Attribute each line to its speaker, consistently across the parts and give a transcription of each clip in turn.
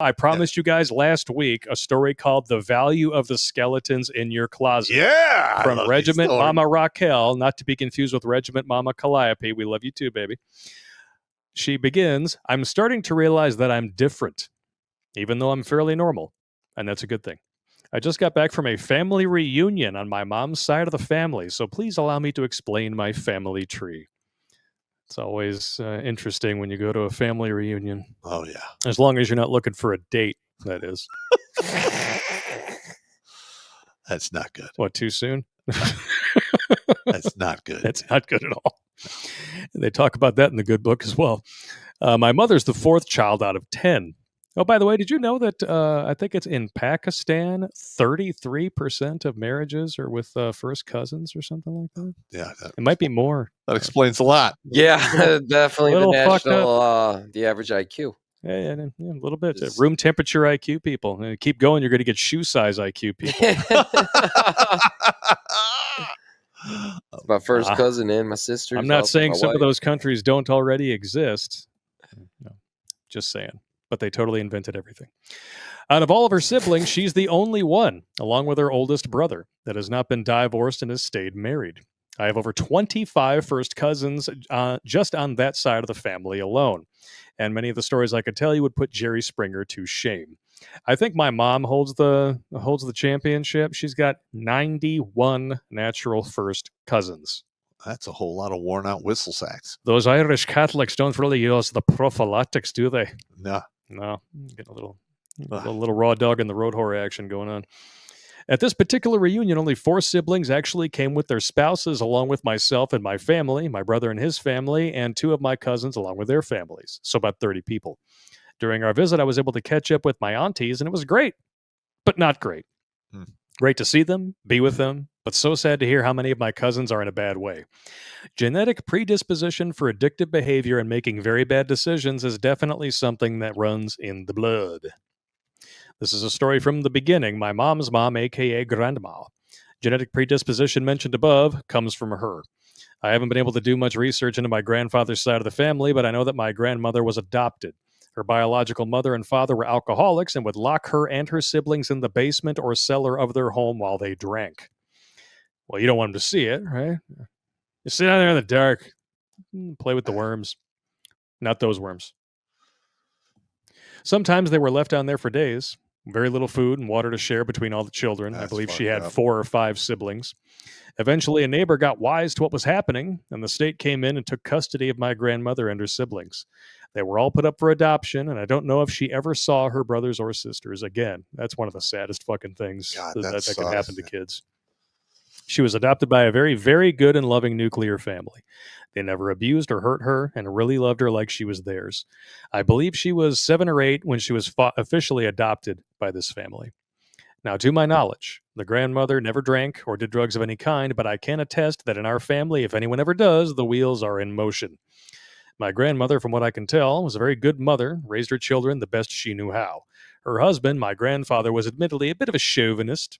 Speaker 1: I promised you guys last week a story called The Value of the Skeletons in Your Closet.
Speaker 2: Yeah.
Speaker 1: From Regiment Mama Raquel, not to be confused with Regiment Mama Calliope. We love you too, baby. She begins, I'm starting to realize that I'm different, even though I'm fairly normal. And that's a good thing. I just got back from a family reunion on my mom's side of the family, so please allow me to explain my family tree. It's always interesting when you go to a family reunion.
Speaker 2: Oh, yeah.
Speaker 1: As long as you're not looking for a date, that is.
Speaker 2: That's not good.
Speaker 1: What, too soon?
Speaker 2: That's not good.
Speaker 1: That's not good at all. They talk about that in the good book as well. My mother's the fourth child out of 10. Oh, by the way, did you know that I think it's in Pakistan, 33% of marriages are with first cousins or something like that?
Speaker 2: Yeah.
Speaker 1: It might be more.
Speaker 2: That explains a lot.
Speaker 3: Yeah, definitely the national, the average IQ.
Speaker 1: Yeah, a little bit. Room temperature IQ people. Keep going, you're going to get shoe size IQ people.
Speaker 3: It's my first cousin and my sister.
Speaker 1: I'm not saying some of those countries don't already exist. No, just saying. But they totally invented everything. Out of all of her siblings, she's the only one, along with her oldest brother, that has not been divorced and has stayed married. I have over 25 first cousins just on that side of the family alone. And many of the stories I could tell you would put Jerry Springer to shame. I think my mom holds the championship. She's got 91 natural first cousins.
Speaker 2: That's a whole lot of worn-out whistle sacks.
Speaker 1: Those Irish Catholics don't really use the prophylactics, do they?
Speaker 2: No.
Speaker 1: Getting a little raw dog in the road whore action going on. At this particular reunion, only 4 siblings actually came with their spouses, along with myself and my family, my brother and his family, and 2 of my cousins along with their families. So about 30 people. During our visit, I was able to catch up with my aunties, and it was great, but not great. Great to see them, be with them, but so sad to hear how many of my cousins are in a bad way. Genetic predisposition for addictive behavior and making very bad decisions is definitely something that runs in the blood. This is a story from the beginning. My mom's mom, a.k.a. Grandma. Genetic predisposition mentioned above comes from her. I haven't been able to do much research into my grandfather's side of the family, but I know that my grandmother was adopted. Her biological mother and father were alcoholics and would lock her and her siblings in the basement or cellar of their home while they drank. Well, you don't want them to see it, right? You sit down there in the dark, play with the worms. Not those worms. Sometimes they were left down there for days. Very little food and water to share between all the children. I believe she had 4 or 5 siblings. Eventually, a neighbor got wise to what was happening, and the state came in and took custody of my grandmother and her siblings. They were all put up for adoption, and I don't know if she ever saw her brothers or sisters again. That's one of the saddest fucking things that can happen to kids. She was adopted by a very, very good and loving nuclear family. They never abused or hurt her and really loved her like she was theirs. I believe she was 7 or 8 when she was officially adopted by this family. Now, to my knowledge, the grandmother never drank or did drugs of any kind, but I can attest that in our family, if anyone ever does, the wheels are in motion. My grandmother, from what I can tell, was a very good mother, raised her children the best she knew how. Her husband, my grandfather, was admittedly a bit of a chauvinist.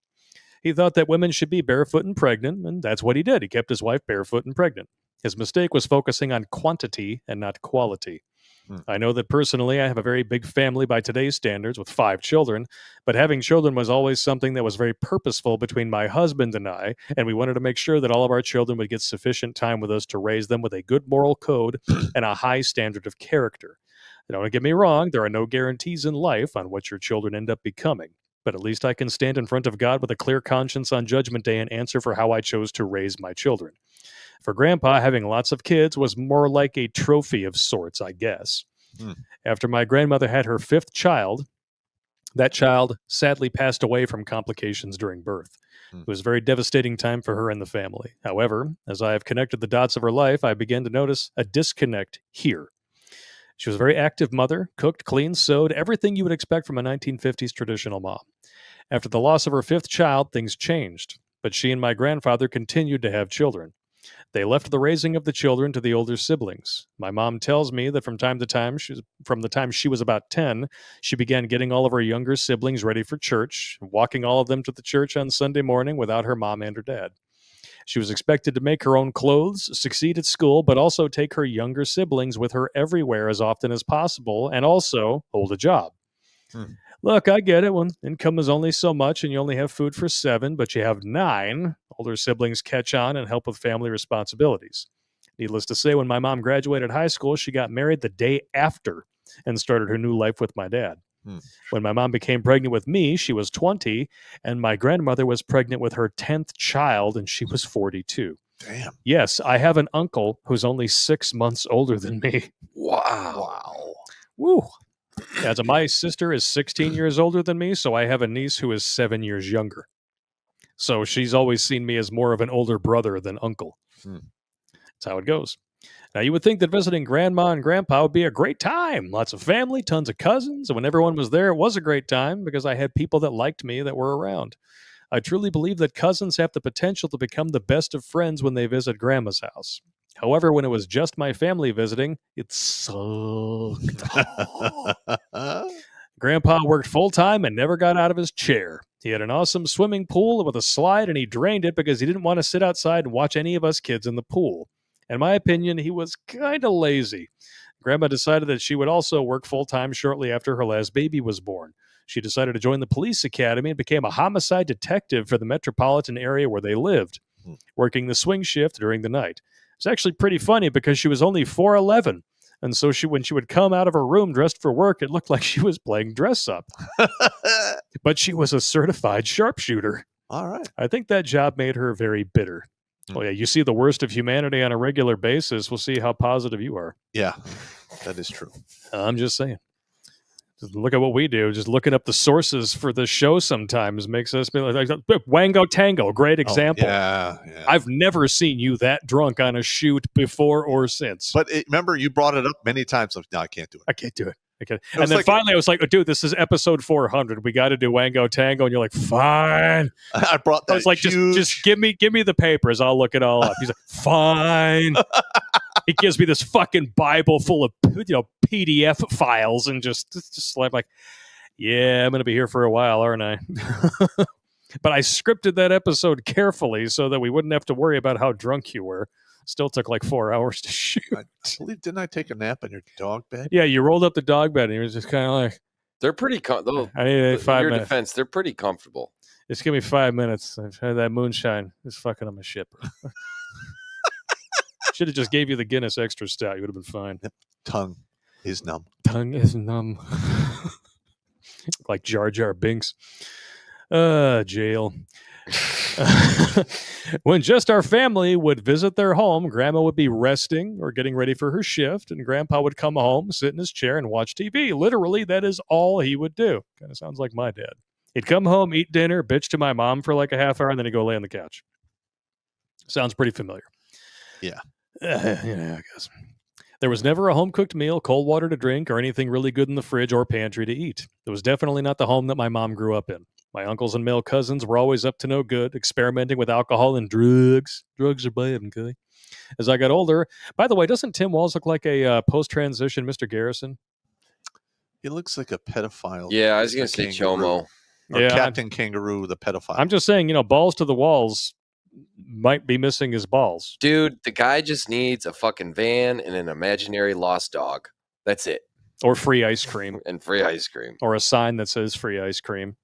Speaker 1: He thought that women should be barefoot and pregnant, and that's what he did. He kept his wife barefoot and pregnant. His mistake was focusing on quantity and not quality. I know that personally I have a very big family by today's standards with 5 children, but having children was always something that was very purposeful between my husband and I, and we wanted to make sure that all of our children would get sufficient time with us to raise them with a good moral code and a high standard of character. Don't get me wrong, there are no guarantees in life on what your children end up becoming, but at least I can stand in front of God with a clear conscience on Judgment Day and answer for how I chose to raise my children. For Grandpa, having lots of kids was more like a trophy of sorts, I guess. After my grandmother had her 5th child, that child sadly passed away from complications during birth. It was a very devastating time for her and the family. However, as I have connected the dots of her life, I began to notice a disconnect here. She was a very active mother, cooked, cleaned, sewed, everything you would expect from a 1950s traditional mom. After the loss of her 5th child, things changed, but she and my grandfather continued to have children. They left the raising of the children to the older siblings. My mom tells me that from the time she was about 10, she began getting all of her younger siblings ready for church, walking all of them to the church on Sunday morning without her mom and her dad. She was expected to make her own clothes, succeed at school, but also take her younger siblings with her everywhere as often as possible, and also hold a job. Look, I get it when income is only so much and you only have food for 7, but you have 9. Older siblings catch on and help with family responsibilities. Needless to say, when my mom graduated high school, she got married the day after and started her new life with my dad. When my mom became pregnant with me, she was 20, and my grandmother was pregnant with her 10th child, and she was 42.
Speaker 2: Damn.
Speaker 1: Yes, I have an uncle who's only 6 months older than me.
Speaker 3: Wow.
Speaker 1: Woo. As my sister is 16 years older than me, so I have a niece who is 7 years younger. So she's always seen me as more of an older brother than uncle. That's how it goes. Now, you would think that visiting grandma and grandpa would be a great time. Lots of family, tons of cousins, and when everyone was there, it was a great time because I had people that liked me that were around. I truly believe that cousins have the potential to become the best of friends when they visit grandma's house. However, when it was just my family visiting, it sucked. Grandpa worked full-time and never got out of his chair. He had an awesome swimming pool with a slide, and he drained it because he didn't want to sit outside and watch any of us kids in the pool. In my opinion, he was kind of lazy. Grandma decided that she would also work full-time shortly after her last baby was born. She decided to join the police academy and became a homicide detective for the metropolitan area where they lived, working the swing shift during the night. It's actually pretty funny because she was only 4'11", and so when she would come out of her room dressed for work, it looked like she was playing dress-up. But she was a certified sharpshooter.
Speaker 2: All right.
Speaker 1: I think that job made her very bitter. Oh, yeah, you see the worst of humanity on a regular basis. We'll see how positive you are.
Speaker 2: Yeah, that is true.
Speaker 1: I'm just saying. Just look at what we do. Just looking up the sources for the show sometimes makes us be like, Wango Tango, great example.
Speaker 2: Yeah.
Speaker 1: I've never seen you that drunk on a shoot before or since.
Speaker 2: But remember, you brought it up many times. Like, no, I can't do it.
Speaker 1: I can't do it. And then finally I was like, oh, dude, this is episode 400. We got to do Wango Tango. And you're like, fine.
Speaker 2: I brought that.
Speaker 1: I was like, just give me the papers. I'll look it all up. He's like, fine. He gives me this fucking Bible full of PDF files and just like, yeah, I'm going to be here for a while, aren't I? But I scripted that episode carefully so that we wouldn't have to worry about how drunk you were. Still took like 4 hours to shoot.
Speaker 2: I believe, didn't I take a nap in your dog bed?
Speaker 1: Yeah, you rolled up the dog bed and you were just kind of like,
Speaker 3: they're pretty.
Speaker 1: I need 5 minutes.
Speaker 3: Defense, they're pretty comfortable.
Speaker 1: Just give me 5 minutes. I've had that moonshine. It's fucking on my ship. Should have just gave you the Guinness Extra Stout. You would have been fine.
Speaker 2: Tongue is numb.
Speaker 1: Tongue is numb. Like Jar Jar Binks. Jail. When just our family would visit their home, Grandma would be resting or getting ready for her shift, and Grandpa would come home, sit in his chair, and watch TV. Literally, that is all he would do. Kind of sounds like my dad. He'd come home, eat dinner, bitch to my mom for like a half hour, and then he'd go lay on the couch. Sounds pretty familiar.
Speaker 2: Yeah.
Speaker 1: I guess. There was never a home-cooked meal, cold water to drink, or anything really good in the fridge or pantry to eat. It was definitely not the home that my mom grew up in. My uncles and male cousins were always up to no good, experimenting with alcohol and drugs. Drugs are bad, okay? As I got older, by the way, doesn't Tim Walz look like a post-transition Mr. Garrison?
Speaker 2: He looks like a pedophile.
Speaker 3: Yeah, I was going to say Chomo.
Speaker 2: Or yeah, Captain Kangaroo, the pedophile.
Speaker 1: I'm just saying, balls to the walls might be missing his balls.
Speaker 3: Dude, the guy just needs a fucking van and an imaginary lost dog. That's it.
Speaker 1: Or free ice cream.
Speaker 3: And free ice cream.
Speaker 1: Or a sign that says free ice cream.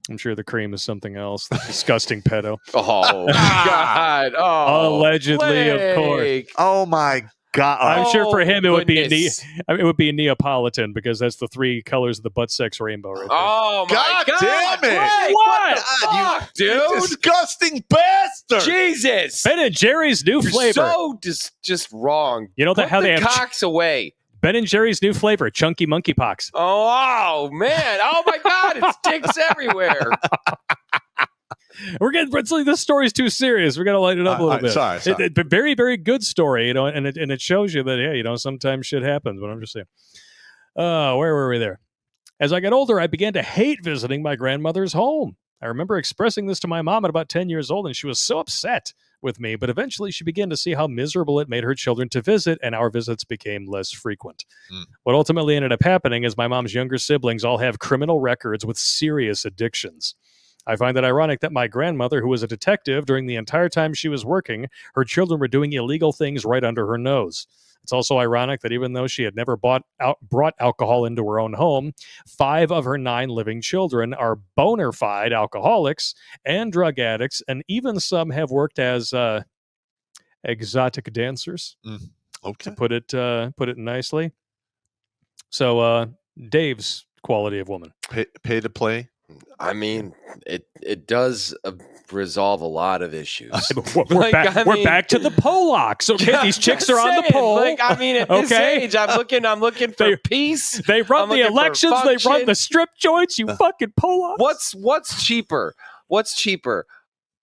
Speaker 1: I'm sure the cream is something else. The disgusting pedo.
Speaker 3: Oh, God. Oh,
Speaker 1: allegedly,
Speaker 3: Blake.
Speaker 1: Of course.
Speaker 2: Oh, my God.
Speaker 1: I'm sure for him it would be it would be a Neapolitan because that's the 3 colors of the butt sex rainbow right there.
Speaker 3: Oh, my God.
Speaker 2: Damn it.
Speaker 3: Blake,
Speaker 1: what?
Speaker 3: Fuck, dude.
Speaker 2: You disgusting bastard.
Speaker 3: Jesus.
Speaker 1: Ben and Jerry's new flavor.
Speaker 3: So just wrong.
Speaker 1: You know that how they have
Speaker 3: cocks away.
Speaker 1: Ben and Jerry's new flavor, chunky monkeypox.
Speaker 3: Oh, man. Oh, my God. It's dicks everywhere.
Speaker 1: We're getting this story's too serious. We got to lighten it up a little bit.
Speaker 2: Sorry.
Speaker 1: Very, very good story, and it shows you that sometimes shit happens. But I'm just saying. Where were we there? As I got older, I began to hate visiting my grandmother's home. I remember expressing this to my mom at about 10 years old, and she was so upset with me. But eventually, she began to see how miserable it made her children to visit, and our visits became less frequent. What ultimately ended up happening is my mom's younger siblings all have criminal records with serious addictions. I find it ironic that my grandmother, who was a detective during the entire time she was working, her children were doing illegal things right under her nose. It's also ironic that even though she had never brought alcohol into her own home, 5 of her 9 living children are bona fide alcoholics and drug addicts, and even some have worked as exotic dancers.
Speaker 2: Okay.
Speaker 1: To put it nicely. So Dave's quality of woman.
Speaker 2: Pay to play.
Speaker 3: I mean, it does resolve a lot of issues.
Speaker 1: We're back to the Polacks. Okay, these chicks are on the pole.
Speaker 3: Like, I mean, at this age, I'm looking for peace.
Speaker 1: They run the elections. They run the strip joints. You fucking Polacks.
Speaker 3: What's cheaper? What's cheaper?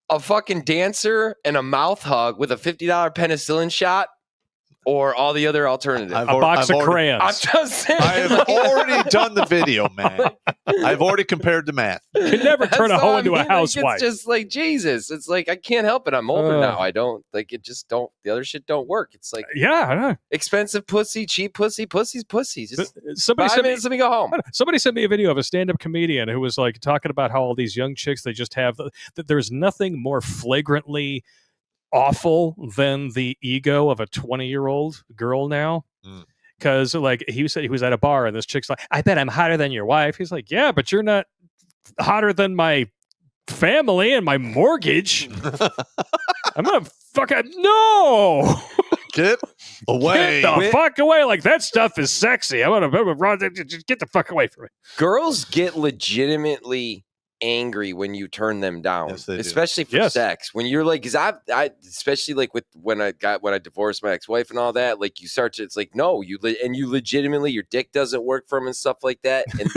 Speaker 3: A fucking dancer and a mouth hug with a $50 penicillin shot, or all the other alternatives?
Speaker 1: A box of crayons.
Speaker 3: I'm just saying.
Speaker 2: I have already done the video, man. I've already compared the math.
Speaker 1: You can never turn a hoe into a housewife.
Speaker 3: Like, it's just like, Jesus. It's like, I can't help it. I'm older now. I don't, like, it just don't, the other shit don't work. It's like,
Speaker 1: yeah, I know.
Speaker 3: Expensive pussy, cheap pussy, pussy's pussy. Just
Speaker 1: somebody
Speaker 3: 5 minutes, let me go home.
Speaker 1: Somebody sent me a video of a stand-up comedian who was like talking about how all these young chicks, they just have, that there's nothing more flagrantly awful than the ego of a 20-year-old girl now. Because like he said, he was at a bar and this chick's like, I bet I'm hotter than your wife. He's like, yeah, but you're not hotter than my family and my mortgage. I'm gonna no.
Speaker 2: Get away.
Speaker 1: Get the fuck away. Like, that stuff is sexy. I'm gonna just get the fuck away from it.
Speaker 3: Girls get legitimately angry when you turn them down, especially for sex. When you're like, because I especially like with when I divorced my ex-wife and all that, like you start to, it's like, no, you legitimately, your dick doesn't work for them and stuff like that, and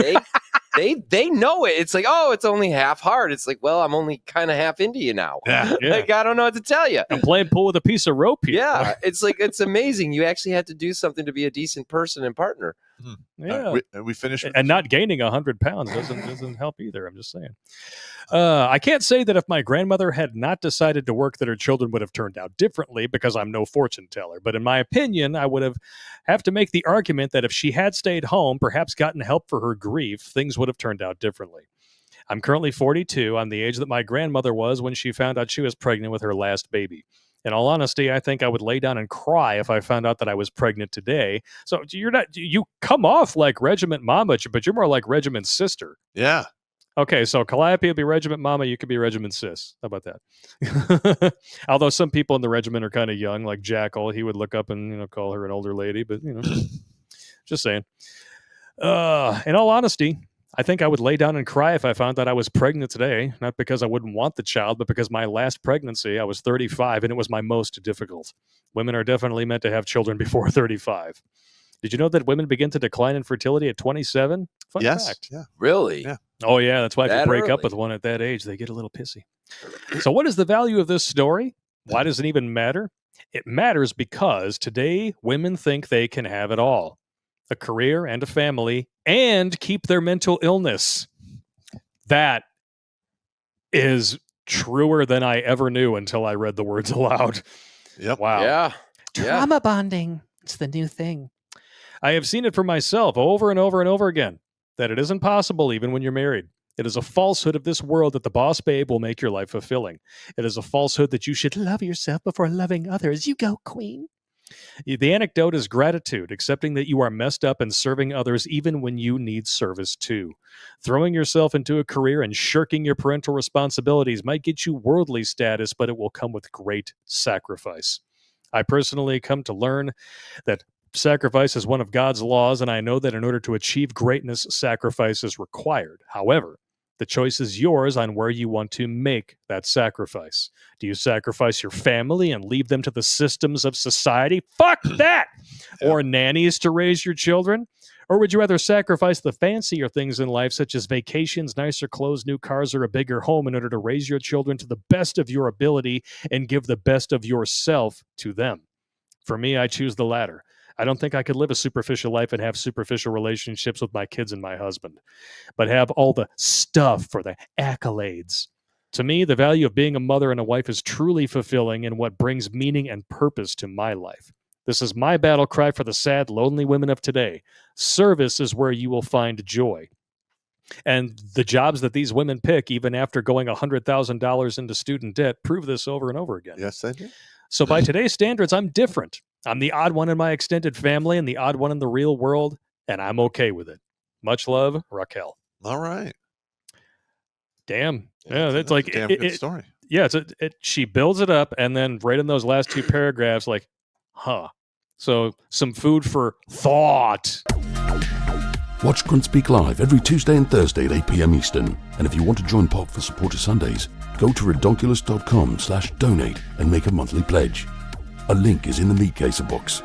Speaker 3: they know it. It's like, oh, it's only half hard. It's like, well, I'm only kind of half into you now.
Speaker 1: Yeah.
Speaker 3: Like, I don't know what to tell you.
Speaker 1: I'm playing pool with a piece of rope here.
Speaker 3: Yeah, it's like, it's amazing. You actually have to do something to be a decent person and partner.
Speaker 1: Yeah,
Speaker 2: we finished,
Speaker 1: and not gaining 100 pounds doesn't help either. I'm just saying. I can't say that if my grandmother had not decided to work, that her children would have turned out differently, because I'm no fortune teller. But in my opinion, I would have to make the argument that if she had stayed home, perhaps gotten help for her grief, things would have turned out differently. I'm currently 42. I'm the age that my grandmother was when she found out she was pregnant with her last baby. In all honesty, I think I would lay down and cry if I found out that I was pregnant today. So you come off like Regiment Mama, but you're more like Regiment Sister.
Speaker 2: Yeah.
Speaker 1: Okay, so Calliope will be Regiment Mama, you could be Regiment Sis. How about that? Although some people in the regiment are kind of young, like Jackal, he would look up and call her an older lady, but just saying. In all honesty, I think I would lay down and cry if I found out I was pregnant today, not because I wouldn't want the child, but because my last pregnancy, I was 35, and it was my most difficult. Women are definitely meant to have children before 35. Did you know that women begin to decline in fertility at 27? Fun fact.
Speaker 2: Yeah.
Speaker 3: Really?
Speaker 2: Yeah.
Speaker 1: Oh, yeah. That's why if you break up
Speaker 3: early?
Speaker 1: with one at that age, they get a little pissy. So what is the value of this story? Why does it even matter? It matters because today women think they can have it all. A career and a family, and keep their mental illness. That is truer than I ever knew until I read the words aloud.
Speaker 2: Yep.
Speaker 1: Wow.
Speaker 3: Yeah.
Speaker 1: Trauma bonding. It's the new thing. I have seen it for myself over and over and over again, that it isn't possible even when you're married. It is a falsehood of this world that the boss babe will make your life fulfilling. It is a falsehood that you should love yourself before loving others. You go, queen. The anecdote is gratitude, accepting that you are messed up and serving others even when you need service too. Throwing yourself into a career and shirking your parental responsibilities might get you worldly status, but it will come with great sacrifice. I personally come to learn that sacrifice is one of God's laws, and I know that in order to achieve greatness, sacrifice is required. However, the choice is yours on where you want to make that sacrifice. Do you sacrifice your family and leave them to the systems of society? Fuck that! Or nannies to raise your children? Or would you rather sacrifice the fancier things in life, such as vacations, nicer clothes, new cars, or a bigger home in order to raise your children to the best of your ability and give the best of yourself to them? For me, I choose the latter. I don't think I could live a superficial life and have superficial relationships with my kids and my husband, but have all the stuff for the accolades. To me, the value of being a mother and a wife is truly fulfilling and what brings meaning and purpose to my life. This is my battle cry for the sad, lonely women of today. Service is where you will find joy. And the jobs that these women pick, even after going $100,000 into student debt, prove this over and over again.
Speaker 2: Yes, I do.
Speaker 1: So by today's standards, I'm different. I'm the odd one in my extended family and the odd one in the real world, and I'm okay with it. Much love, Raquel.
Speaker 2: All right.
Speaker 1: Damn. Yeah, that's like
Speaker 2: a damn good story.
Speaker 1: Yeah, she builds it up, and then right in those last two paragraphs, like, huh. So some food for thought.
Speaker 4: Watch Grunt Speak live every Tuesday and Thursday at 8 p.m. Eastern. And if you want to join Pop for Supporter Sundays, go to redonkulous.com/donate and make a monthly pledge. A link is in the meat caser box.